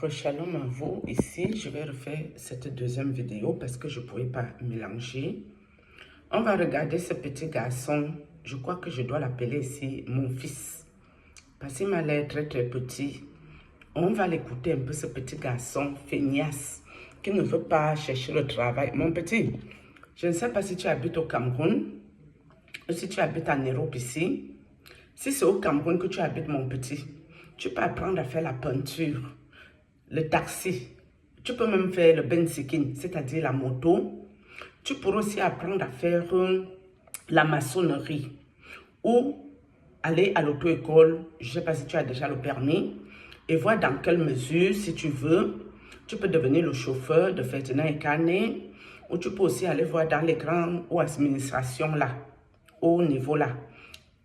Shalom à vous. Ici, je vais refaire cette deuxième vidéo parce que je ne pouvais pas mélanger. On va regarder ce petit garçon. Je crois que je dois l'appeler ici mon fils. Parce qu'il m'a l'air très très petit. On va l'écouter un peu, ce petit garçon feignasse qui ne veut pas chercher le travail. Mon petit, je ne sais pas si tu habites au Cameroun ou si tu habites en Europe ici. Si c'est au Cameroun que tu habites, mon petit, tu peux apprendre à faire la peinture, le taxi. Tu peux même faire le bensikin, c'est-à-dire la moto. Tu pourras aussi apprendre à faire la maçonnerie ou aller à l'auto-école. Je ne sais pas si tu as déjà le permis et voir dans quelle mesure, si tu veux, tu peux devenir le chauffeur de Ferdinand et Canet, ou tu peux aussi aller voir dans les grandes ou administrations là, au niveau là.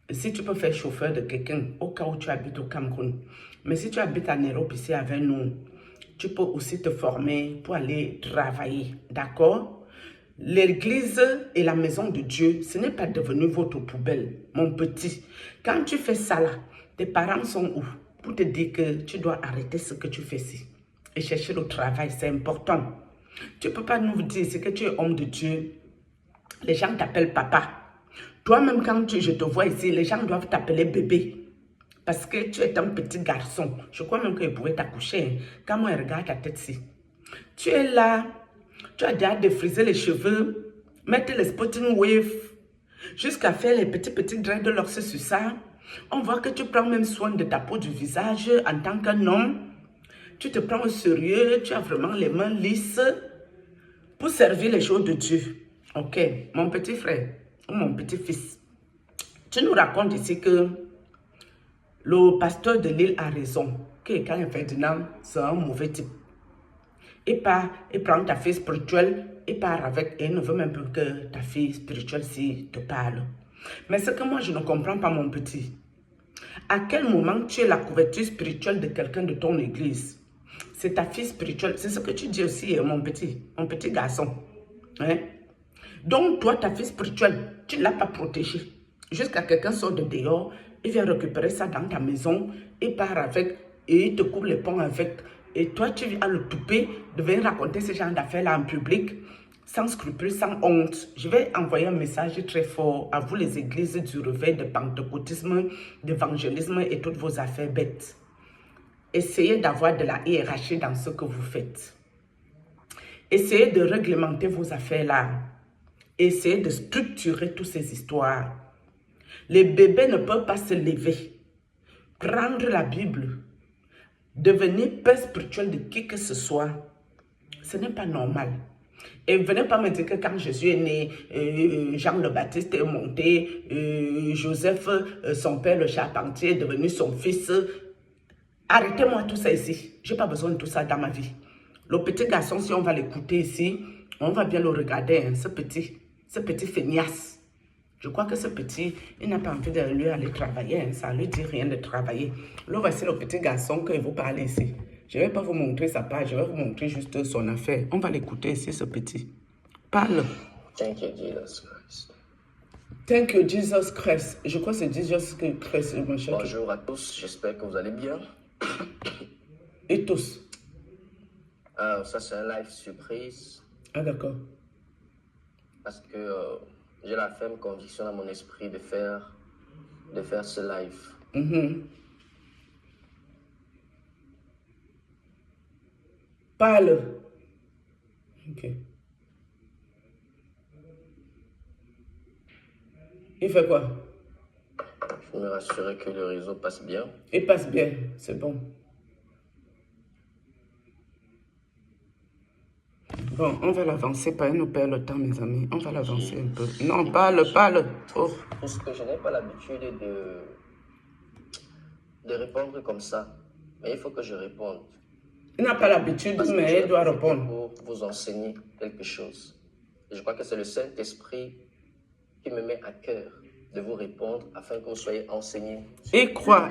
Si tu peux faire chauffeur de quelqu'un, au cas où tu habites au Cameroun. Mais si tu habites en Europe ici avec nous, tu peux aussi te former pour aller travailler, d'accord? L'église et la maison de Dieu, ce n'est pas devenu votre poubelle, mon petit. Quand tu fais ça là, tes parents sont où? Pour te dire que tu dois arrêter ce que tu fais ici et chercher le travail, c'est important. Tu ne peux pas nous dire que tu es homme de Dieu. Les gens t'appellent papa. Toi-même, quand je te vois ici, les gens doivent t'appeler bébé. Parce que tu es un petit garçon. Je crois même qu'il pourrait t'accoucher. Quand moi, je regarde ta tête ici. Tu es là. Tu as déjà défrisé les cheveux. Mettre les spotting wave. Jusqu'à faire les petits dreadlocks sur ça. On voit que tu prends même soin de ta peau du visage en tant qu'un homme. Tu te prends au sérieux. Tu as vraiment les mains lisses. Pour servir les choses de Dieu. Ok, mon petit frère ou mon petit fils. Tu nous racontes ici que le pasteur de l'île a raison, que quand Ferdinand, c'est un mauvais type. Il prend ta fille spirituelle, il part avec, et il ne veut même plus que ta fille spirituelle te parle. Mais ce que moi je ne comprends pas, mon petit, à quel moment tu es la couverture spirituelle de quelqu'un de ton église? C'est ta fille spirituelle, c'est ce que tu dis aussi, mon petit garçon. Hein? Donc toi, ta fille spirituelle, tu ne l'as pas protégée. Jusqu'à quelqu'un sort de dehors, il vient récupérer ça dans ta maison, il part avec, et il te coupe les ponts avec. Et toi, tu viens le touper, de venir raconter ce genre d'affaires-là en public, sans scrupule, sans honte. Je vais envoyer un message très fort à vous, les églises du réveil, de pentecôtisme, d'évangélisme et toutes vos affaires bêtes. Essayez d'avoir de la hiérarchie dans ce que vous faites. Essayez de réglementer vos affaires-là. Essayez de structurer toutes ces histoires. Les bébés ne peuvent pas se lever, prendre la Bible, devenir père spirituel de qui que ce soit. Ce n'est pas normal. Et venez pas me dire que quand Jésus est né, Jean le Baptiste est monté, Joseph, son père le charpentier, est devenu son fils. Arrêtez-moi tout ça ici. Je n'ai pas besoin de tout ça dans ma vie. Le petit garçon, si on va l'écouter ici, on va bien le regarder, hein, ce petit feignasse. Je crois que ce petit, il n'a pas envie de lui aller travailler, hein, ça ne lui dit rien de travailler. Là, voici le petit garçon que vous parlez ici. Je ne vais pas vous montrer sa page, je vais vous montrer juste son affaire. On va l'écouter ici, ce petit. Parle. Thank you, Jesus Christ. Thank you, Jesus Christ. Je crois que c'est Jesus Christ, mon cher. Bonjour à tous, j'espère que vous allez bien. Et tous. Ça, c'est un live surprise. Ah, d'accord. Parce que j'ai la ferme conviction dans mon esprit de faire ce live. Parle. Ok. Il fait quoi? Je me rassurer que le réseau passe bien. Il passe bien, c'est bon. Bon, on va l'avancer, pas nous perdre le temps, mes amis. On va l'avancer un peu. Non, parle. Oh. Parce que je n'ai pas l'habitude de répondre comme ça. Mais il faut que je réponde. Il n'a pas l'habitude, mais il doit répondre. Pour vous enseigner quelque chose. Et je crois que c'est le Saint-Esprit qui me met à cœur de vous répondre afin que vous soyez enseignés. Il croit.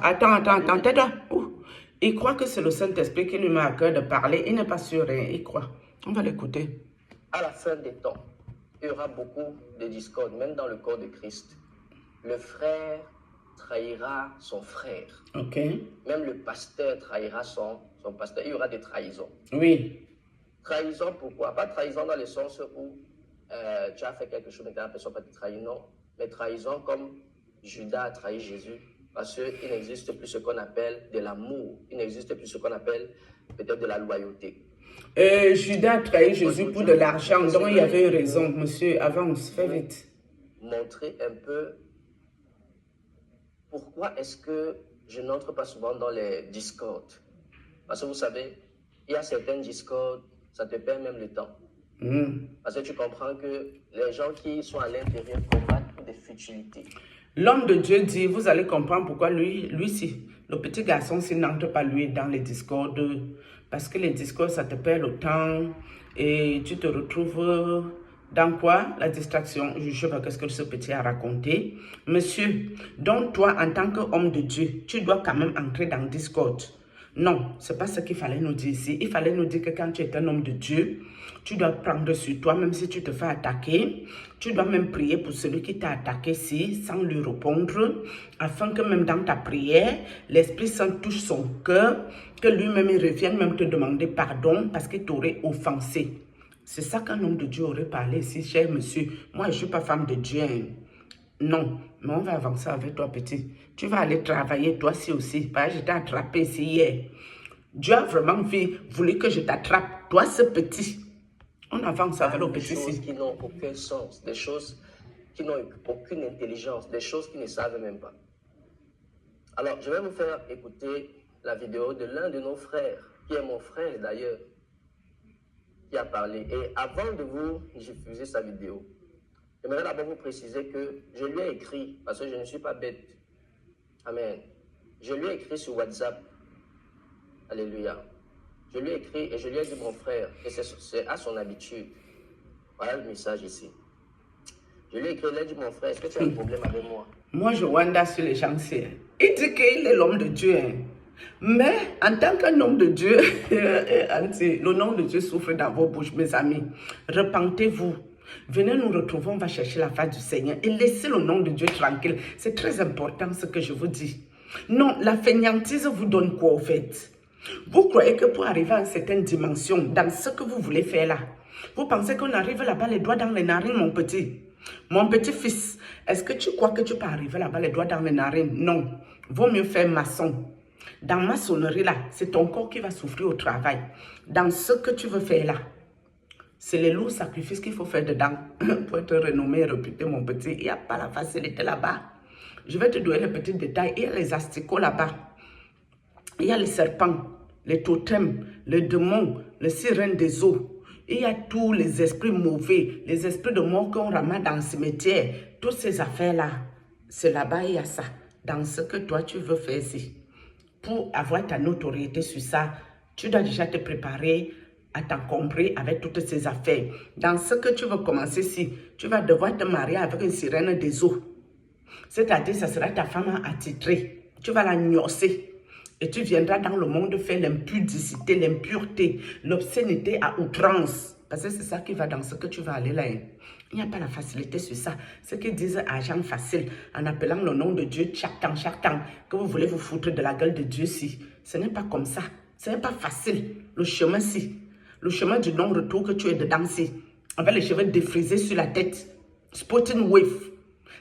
Attends, tais-toi. Il croit que c'est le Saint-Esprit qui lui met à cœur de parler. Il n'est pas sûr, hein. Il croit. On va l'écouter. À la fin des temps, il y aura beaucoup de discorde, même dans le corps de Christ. Le frère trahira son frère. Ok. Même le pasteur trahira son pasteur. Il y aura des trahisons. Oui. Trahison, pourquoi? Pas trahison dans le sens où tu as fait quelque chose, mais la personne va te trahir, non. Mais trahison comme Judas a trahi Jésus, parce qu'il n'existe plus ce qu'on appelle de l'amour. Il n'existe plus ce qu'on appelle peut-être de la loyauté. Judas a trahi Jésus pour de l'argent, donc il y avait eu raison. Monsieur, avance, fais vite. Montrer un peu pourquoi est-ce que je n'entre pas souvent dans les discords. Parce que vous savez, il y a certains discords, ça te perd même le temps. Parce que tu comprends que les gens qui sont à l'intérieur combattent pour des futilités. L'homme de Dieu dit, vous allez comprendre pourquoi lui si, le petit garçon, s'il n'entre pas lui dans les discords, parce que les discords, ça te perd le temps et tu te retrouves dans quoi? La distraction. Je ne sais pas qu'est-ce que ce petit a raconté. Monsieur, donc toi, en tant qu'homme de Dieu, tu dois quand même entrer dans le discord. Non, ce n'est pas ce qu'il fallait nous dire ici. Il fallait nous dire que quand tu es un homme de Dieu, tu dois prendre sur toi, même si tu te fais attaquer. Tu dois même prier pour celui qui t'a attaqué ici, sans lui répondre, afin que même dans ta prière, l'Esprit Saint touche son cœur, que lui-même il revienne même te demander pardon parce qu'il t'aurait offensé. C'est ça qu'un homme de Dieu aurait parlé ici, cher monsieur. Moi, je ne suis pas femme de Dieu. Non, mais on va avancer avec toi, petit. Tu vas aller travailler, toi aussi. Parce que je t'ai attrapé ici hier. Dieu a vraiment voulu que je t'attrape, toi, ce petit. On avance avec le petit ici. Des choses qui n'ont aucun sens, des choses qui n'ont aucune intelligence, des choses qu'ils ne savent même pas. Alors, je vais vous faire écouter la vidéo de l'un de nos frères, qui est mon frère d'ailleurs, qui a parlé. Et avant de vous diffuser sa vidéo, j'aimerais d'abord vous préciser que je lui ai écrit, parce que je ne suis pas bête. Amen. Je lui ai écrit sur WhatsApp. Alléluia. Je lui ai écrit et je lui ai dit, mon frère, et c'est à son habitude. Voilà le message ici. Je lui ai écrit, il a dit, mon frère, est-ce que tu as un problème avec moi? Moi, je wanda sur les gens. Il dit qu'il est l'homme de Dieu. Mais en tant qu'un homme de Dieu, le nom de Dieu souffre dans vos bouches, mes amis. Repentez-vous. Venez nous retrouver, on va chercher la face du Seigneur et laissez le nom de Dieu tranquille. C'est très important ce que je vous dis. Non, la fainéantise vous donne quoi au fait? Vous croyez que pour arriver à une certaine dimension, dans ce que vous voulez faire là, vous pensez qu'on arrive là-bas les doigts dans les narines, mon petit? Mon petit-fils, est-ce que tu crois que tu peux arriver là-bas les doigts dans les narines? Non, vaut mieux faire maçon. Dans maçonnerie là, c'est ton corps qui va souffrir au travail. Dans ce que tu veux faire là, c'est les lourds sacrifices qu'il faut faire dedans pour être renommé et réputé, mon petit. Il n'y a pas la facilité là-bas. Je vais te donner les petits détails. Il y a les asticots là-bas. Il y a les serpents, les totems, les démons, les sirènes des eaux. Il y a tous les esprits mauvais, les esprits de mort qu'on ramasse dans le cimetière. Toutes ces affaires-là, c'est là-bas, il y a ça. Dans ce que toi, tu veux faire ici. Pour avoir ta notoriété sur ça, tu dois déjà te préparer à t'encombrer avec toutes ces affaires. Dans ce que tu veux commencer ici, tu vas devoir te marier avec une sirène des eaux. C'est-à-dire, ça sera ta femme attitrée. Tu vas la gnosser. Et tu viendras dans le monde faire l'impudicité, l'impureté, l'obscénité à outrance. Parce que c'est ça qui va dans ce que tu vas aller là. Il n'y a pas la facilité sur ça. Ce qu'ils disent argent facile, en appelant le nom de Dieu chaque temps, que vous voulez vous foutre de la gueule de Dieu si. Ce n'est pas comme ça. Ce n'est pas facile. Le chemin si. Le chemin du non-retour que tu es dedans si. Avec les cheveux défrisés sur la tête. Spotting wave.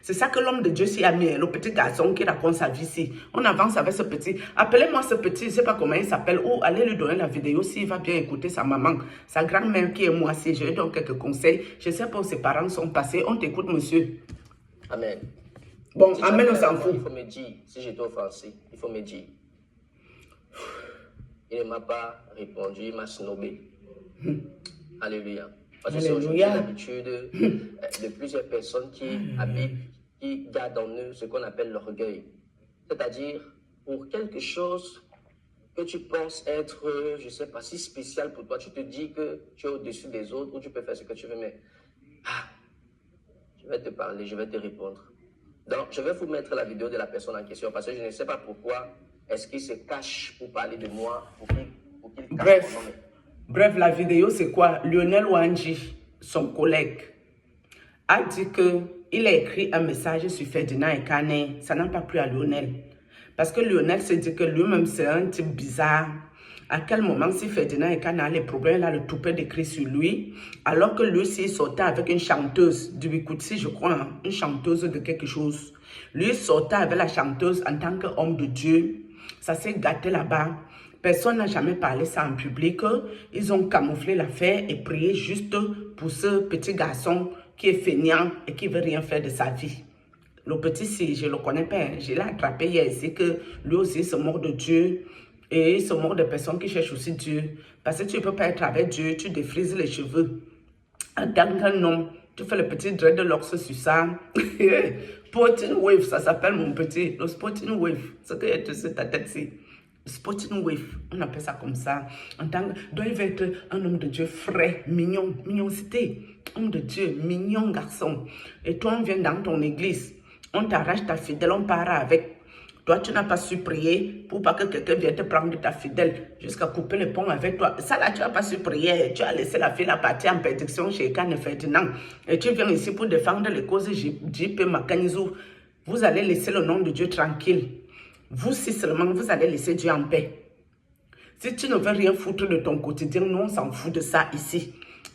C'est ça que l'homme de Dieu s'y a mis, le petit garçon qui raconte sa vie ici. On avance avec ce petit. Appelez-moi ce petit, je ne sais pas comment il s'appelle, ou allez lui donner la vidéo s'il va bien écouter sa maman, sa grand-mère qui est moi si. Je lui donne quelques conseils. Je ne sais pas où ses parents sont passés. On t'écoute, monsieur. Amen. Bon, Si amen, on s'en fout. Il faut me dire, si j'étais offensé, il faut me dire. Il ne m'a pas répondu, il m'a snobé. Alléluia. Parce que c'est aujourd'hui l'habitude de plusieurs personnes qui gardent en eux ce qu'on appelle l'orgueil. C'est-à-dire, pour quelque chose que tu penses être, je ne sais pas, si spécial pour toi, tu te dis que tu es au-dessus des autres ou tu peux faire ce que tu veux, mais je vais te parler, je vais te répondre. Donc, je vais vous mettre la vidéo de la personne en question parce que je ne sais pas pourquoi est-ce qu'il se cache pour parler de moi, pour qu'il cache mon nom. Bref, la vidéo, c'est quoi? Lionel Wanji, son collègue, a dit que il a écrit un message sur Ferdinand et Canet. Ça n'a pas plu à Lionel. Parce que Lionel se dit que lui-même, c'est un type bizarre. À quel moment, si Ferdinand et Canet a les problèmes, il a le toupet d'écrit sur lui, alors que lui, s'il sortait avec une chanteuse du Bikutsi, je crois, hein, une chanteuse de quelque chose. Lui sortait avec la chanteuse en tant qu'homme de Dieu. Ça s'est gâté là-bas. Personne n'a jamais parlé ça en public. Ils ont camouflé l'affaire et prié juste pour ce petit garçon qui est feignant et qui ne veut rien faire de sa vie. Le petit, si je ne le connais pas, je l'ai attrapé hier ici, que lui aussi se moque de Dieu. Et il se moque des personnes qui cherchent aussi Dieu. Parce que tu ne peux pas être avec Dieu, tu défrises les cheveux. En tant qu'un homme, tu fais le petit dreadlocks sur ça. Sporting wave, ça s'appelle mon petit. Le sporting wave, ce que tu sais ta tête-ci. Sporting wave, on appelle ça comme ça. En tant que, doit être un homme de Dieu frais, mignon, mignoncité. Homme de Dieu, mignon garçon. Et toi, on vient dans ton église, on t'arrache ta fidèle, on part avec. Toi, tu n'as pas su prier pour pas que quelqu'un vienne te prendre ta fidèle jusqu'à couper le pont avec toi. Ça là, tu n'as pas su prier. Tu as laissé la fille partir en perdition chez Kane Ferdinand. Et tu viens ici pour défendre les causes JP Makanizou. Vous allez laisser le nom de Dieu tranquille. Vous, si seulement, vous allez laisser Dieu en paix. Si tu ne veux rien foutre de ton quotidien, nous, on s'en fout de ça ici.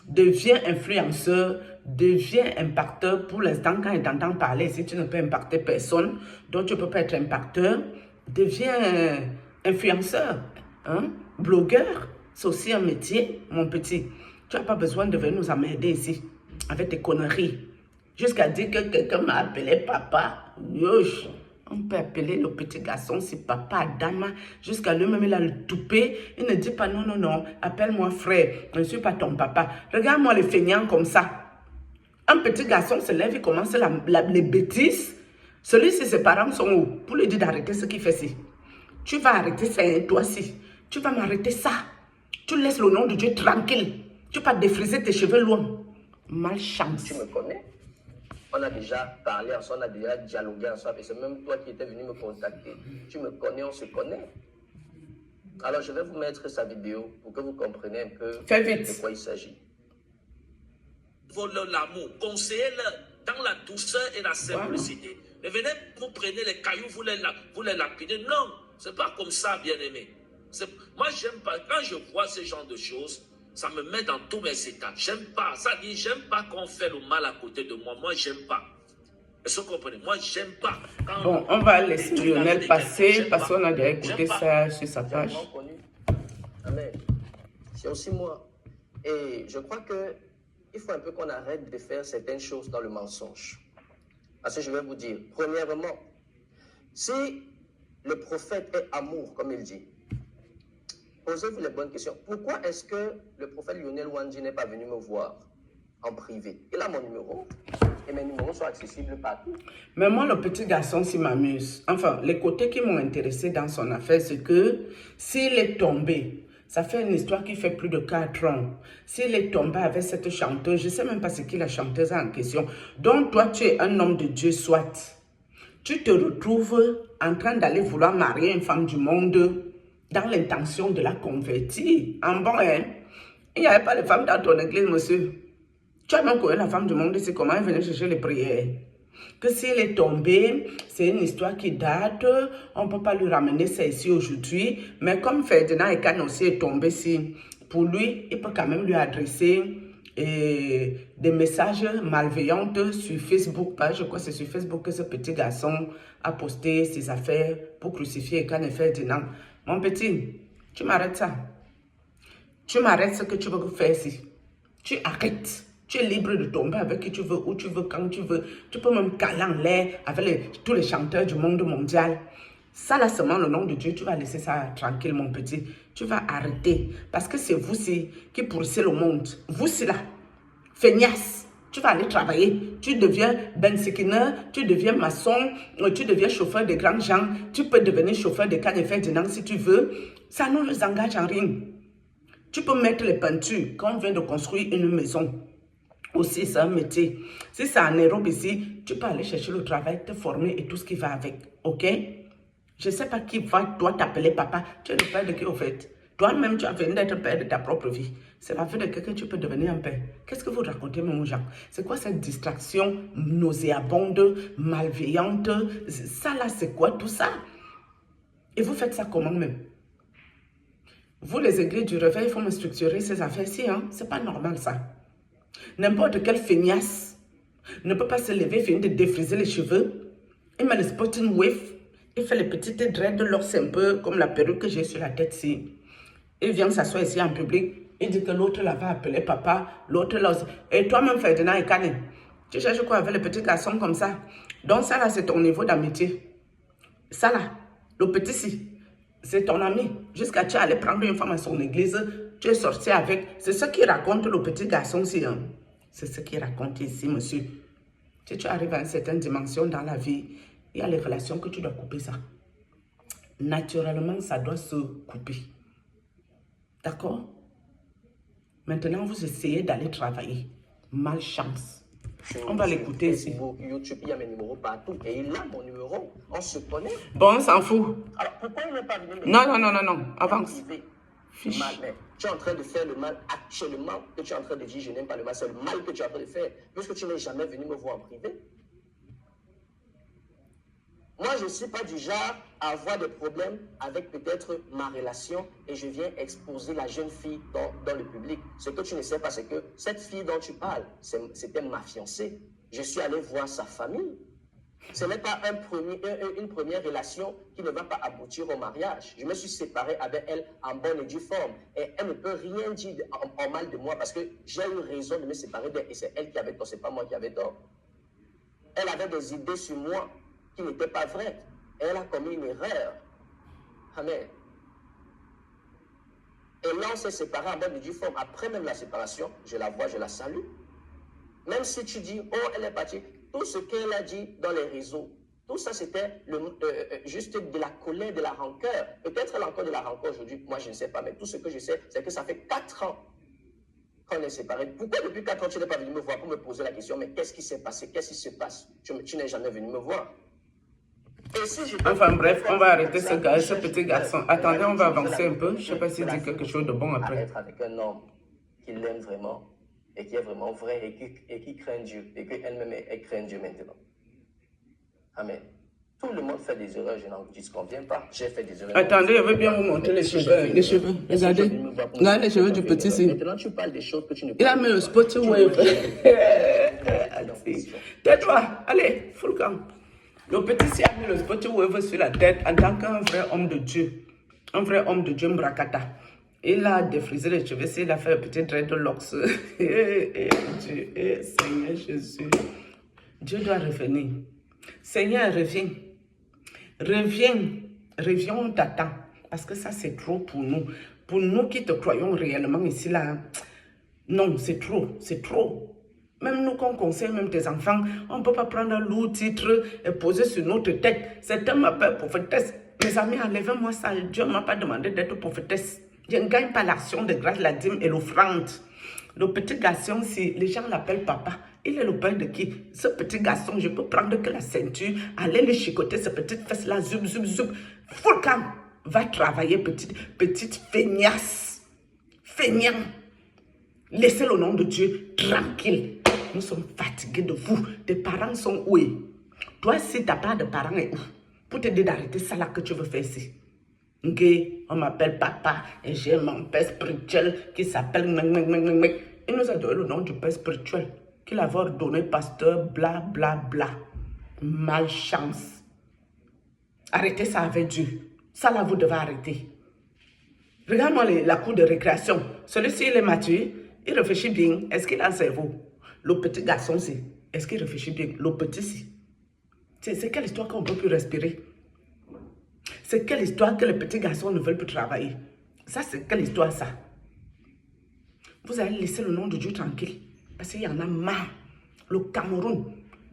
Deviens influenceur, deviens impacteur. Pour l'instant, quand il t'entend parler, si tu ne peux impacter personne, donc tu ne peux pas être impacteur, deviens influenceur, hein? Blogueur. C'est aussi un métier, mon petit. Tu n'as pas besoin de venir nous emmerder ici avec tes conneries. Jusqu'à dire que quelqu'un m'a appelé papa. Yosh. On peut appeler le petit garçon si papa Adama, jusqu'à lui-même il a le toupet. Il ne dit pas non, non, non, appelle-moi frère, je ne suis pas ton papa. Regarde-moi les feignants comme ça. Un petit garçon se lève, il commence les bêtises. Celui-ci, ses parents sont où? Pour lui dire d'arrêter ce qu'il fait ci. Tu vas arrêter ça, toi-ci. Tu vas m'arrêter ça. Tu laisses le nom de Dieu tranquille. Tu vas défriser tes cheveux loin. Malchance. Tu me connais? On a déjà parlé ensemble, on a déjà dialogué ensemble. Et c'est même toi qui étais venu me contacter. Tu me connais, on se connaît. Alors, je vais vous mettre sa vidéo pour que vous compreniez un peu de quoi il s'agit. L'amour, conseillez-le dans la douceur et la simplicité. Ne venez, vous prenez les cailloux, vous les lapidez. Non, c'est pas comme ça, bien-aimé. Moi, j'aime pas. Quand je vois ce genre de choses, ça me met dans tous mes états. J'aime pas. Ça dit, j'aime pas qu'on fait le mal à côté de moi. Moi, j'aime pas. Est-ce que vous comprenez? Moi, j'aime pas. Bon, on va laisser Lionel passer parce qu'on a déjà écouté ça sur sa page. Amen. C'est aussi moi. Et je crois que il faut un peu qu'on arrête de faire certaines choses dans le mensonge. Parce que je vais vous dire, premièrement, si le prophète est amour, comme il dit, posez-vous les bonnes questions. Pourquoi est-ce que le prophète Lionel Wandji n'est pas venu me voir en privé? Il a mon numéro et mes numéros sont accessibles partout. Mais moi, le petit garçon, s'il m'amuse. Enfin, les côtés qui m'ont intéressé dans son affaire, c'est que s'il est tombé, ça fait une histoire qui fait plus de 4 ans. S'il est tombé avec cette chanteuse, je ne sais même pas ce qui la chanteuse en question. Donc, toi, tu es un homme de Dieu, soit. Tu te retrouves en train d'aller vouloir marier une femme du monde dans l'intention de la convertir. En bon, hein? Il n'y avait pas de femme dans ton église, monsieur. Tu as même connu la femme du monde, c'est comment elle venait chercher les prières. Que s'il est tombé, c'est une histoire qui date, on ne peut pas lui ramener ça ici aujourd'hui. Mais comme Ferdinand et Kane aussi est tombé ici, pour lui, il peut quand même lui adresser des messages malveillants sur Facebook. Je crois que c'est sur Facebook que ce petit garçon a posté ses affaires pour crucifier Kane et Ferdinand. Mon petit, tu m'arrêtes ça. Tu m'arrêtes ce que tu veux faire ici. Tu arrêtes. Tu es libre de tomber avec qui tu veux, où tu veux, quand tu veux. Tu peux même caler en l'air avec tous les chanteurs du monde mondial. Ça, là, seulement le nom de Dieu, tu vas laisser ça tranquille, mon petit. Tu vas arrêter. Parce que c'est vous-ci qui pourrissez le monde. Vous-ci, là, feignasse. Tu vas aller travailler. Tu deviens benséquineur, tu deviens maçon, tu deviens chauffeur de grands gens. Tu peux devenir chauffeur de Kane et Ferdinand si tu veux. Ça ne nous engage en rien. Tu peux mettre les peintures quand on vient de construire une maison. Aussi, c'est un métier. Si c'est en Europe ici, tu peux aller chercher le travail, te former et tout ce qui va avec. Ok? Je ne sais pas qui va, toi, t'appeler papa. Tu es le père de qui, au fait? Toi-même, tu as fini d'être père de ta propre vie. C'est la vie de quelqu'un que tu peux devenir un père. Qu'est-ce que vous racontez, mon gens? C'est quoi cette distraction nauséabonde, malveillante? Ça là, c'est quoi tout ça? Et vous faites ça comment même? Vous, les églises du réveil, il faut me structurer ces affaires-ci. Hein? C'est pas normal, ça. N'importe quel feignasse ne peut pas se lever, finir de défriser les cheveux. Il met le spotting wave. Il fait les petites dreadlocks un peu comme la perruque que j'ai sur la tête-ci. Il vient s'asseoir ici en public. Il dit que l'autre là va appeler papa. L'autre là aussi. Et toi-même, Ferdinand et Kane, tu cherches quoi avec les petits garçons comme ça? Donc ça là, c'est ton niveau d'amitié. Ça là, le petit-ci. C'est ton ami. Jusqu'à tu es allé prendre une femme à son église, tu es sorti avec. C'est ce qu'il raconte le petit garçon-ci. Hein? C'est ce qu'il raconte ici, monsieur. Si tu arrives à une certaine dimension dans la vie, il y a les relations que tu dois couper ça. Naturellement, ça doit se couper. D'accord? Maintenant, vous essayez d'aller travailler. Malchance. On va l'écouter ici. YouTube, il y a mes numéros partout. Et il a mon numéro. On se connaît. Bon, on s'en fout. Alors, pourquoi il n'est pas venu? Non. Avance. Mal, mais tu es en train de faire le mal actuellement. Que tu es en train de dire, je n'aime pas le mal. C'est le mal que tu es en train de faire. Puisque tu n'es jamais venu me voir en privé. Moi, je ne suis pas du genre à avoir des problèmes avec peut-être ma relation et je viens exposer la jeune fille dans le public. Ce que tu ne sais pas, c'est que cette fille dont tu parles, c'était ma fiancée. Je suis allé voir sa famille. Ce n'est pas une première relation qui ne va pas aboutir au mariage. Je me suis séparé avec elle en bonne et due forme. Et elle ne peut rien dire en mal de moi parce que j'ai eu raison de me séparer d'elle. Et c'est elle qui avait tort, ce n'est pas moi qui avais tort. Elle avait des idées sur moi qui n'était pas vrai. Elle a commis une erreur. Amen. Et là, on s'est séparés en bonne et due forme. Après même la séparation, je la vois, je la salue. Même si tu dis, oh, elle est partie, tout ce qu'elle a dit dans les réseaux, tout ça, c'était juste de la colère, de la rancœur. Peut-être elle a encore de la rancœur aujourd'hui, moi je ne sais pas, mais tout ce que je sais, c'est que ça fait 4 ans qu'on est séparés. Pourquoi depuis 4 ans, tu n'es pas venu me voir pour me poser la question, mais qu'est-ce qui s'est passé? Qu'est-ce qui se passe? Tu n'es jamais venu me voir. Enfin bref, on va arrêter ce petit garçon. Attendez, on va avancer un peu. Je ne sais pas s'il dit quelque chose de bon après. Être avec un homme qui l'aime vraiment et qui est vraiment vrai et qui craint Dieu et qu'elle-même elle craint Dieu maintenant. Amen. Tout le monde fait des erreurs, je n'en disconviens pas. J'ai fait des erreurs. Attendez, je veux bien vous montrer les cheveux. Les cheveux, regardez. Là, les cheveux du petit ici. Maintenant, tu parles des choses que tu ne peux Il a mis le spot wave. Tais-toi, allez, full camp. Le petit ici a mis le spot wave sur la tête en tant qu'un vrai homme de Dieu. Un vrai homme de Dieu, Mbrakata. Il a défrisé les cheveux, il a fait un petit dreadlocks. Dieu, Seigneur Jésus. Dieu doit revenir. Seigneur, reviens. Reviens, on t'attend. Parce que ça, c'est trop pour nous. Pour nous qui te croyons réellement ici, là. Non, c'est trop. Même nous, qu'on conseille même tes enfants, on ne peut pas prendre un lourd titre et poser sur notre tête. Certains m'appellent prophétesse. Mes amis, enlevez-moi ça. Dieu ne m'a pas demandé d'être prophétesse. Je ne gagne pas l'action de grâce, la dîme et l'offrande. Le petit garçon, si les gens l'appellent papa, il est le père de qui? Ce petit garçon, je peux prendre que la ceinture, aller lui chicoter ces petites fesses-là, zup. Fulcam, va travailler, petite feignasse. Feignant. Laissez le nom de Dieu tranquille. Nous sommes fatigués de vous. Tes parents sont où? Toi, si ta part de parents est où? Pour te dire d'arrêter ça là que tu veux faire ici. Ok, on m'appelle papa et j'ai mon père spirituel qui s'appelle... Il nous a donné le nom du père spirituel qu'il avait ordonné pasteur bla. Malchance. Arrêtez ça avec Dieu. Ça là, vous devez arrêter. Regarde-moi la cour de récréation. Celui-ci, il est mature. Il réfléchit bien. Est-ce qu'il a un cerveau? Le petit garçon, c'est. Est-ce qu'il réfléchit bien? Le petit, c'est quelle histoire qu'on ne peut plus respirer? C'est quelle histoire que les petits garçons ne veulent plus travailler? Ça, c'est quelle histoire, ça? Vous allez laisser le nom de Dieu tranquille. Parce qu'il y en a marre. Le Cameroun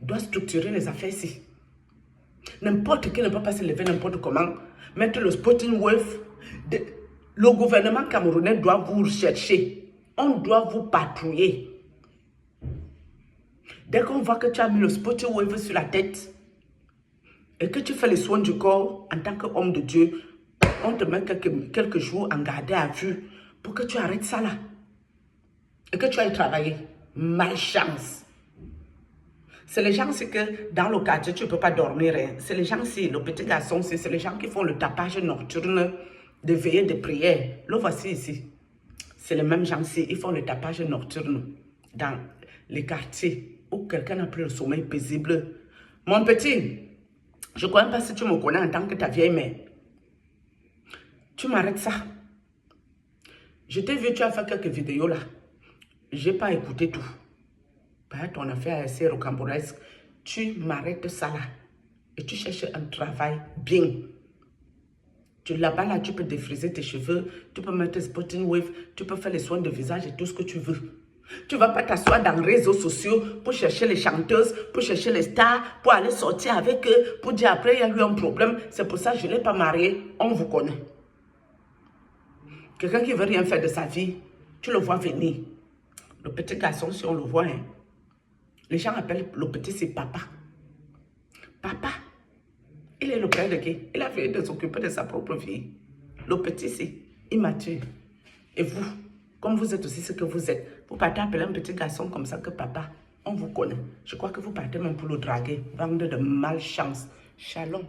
doit structurer les affaires ici. N'importe qui ne peut pas se lever n'importe comment. Mettre le spotting wave. Le gouvernement camerounais doit vous chercher. On doit vous patrouiller. Dès qu'on voit que tu as mis le spotting wave sur la tête et que tu fais les soins du corps en tant qu'homme de Dieu, on te met quelques jours en garde à vue pour que tu arrêtes ça là. Et que tu ailles travailler. Malchance. C'est les gens, c'est que dans le quartier, tu ne peux pas dormir. Hein. C'est les gens, c'est le petit garçon, c'est les gens qui font le tapage nocturne de veillée de prière. Le voici ici. C'est les mêmes gens-ci, ils font le tapage nocturne dans les quartiers où quelqu'un n'a plus le sommeil paisible. Mon petit, je ne crois pas si tu me connais en tant que ta vieille mère. Tu m'arrêtes ça. Je t'ai vu, tu as fait quelques vidéos là. Je n'ai pas écouté tout. Ton affaire est assez rocambolesque. Tu m'arrêtes ça là. Et tu cherches un travail bien. Là-bas, là, tu peux défriser tes cheveux, tu peux mettre spotting wave, tu peux faire les soins de visage et tout ce que tu veux. Tu ne vas pas t'asseoir dans les réseaux sociaux pour chercher les chanteuses, pour chercher les stars, pour aller sortir avec eux, pour dire après, il y a eu un problème. C'est pour ça que je ne l'ai pas marié, on vous connaît. Quelqu'un qui ne veut rien faire de sa vie, tu le vois venir. Le petit garçon, si on le voit, hein, les gens appellent le petit, c'est papa. Papa. Il est le père de qui? Il a fait de s'occuper de sa propre vie. Le petit, c'est immature. Et vous, comme vous êtes aussi ce que vous êtes, vous partez appeler un petit garçon comme ça que papa, on vous connaît. Je crois que vous partez même pour le draguer. Bande de malchance. Shalom.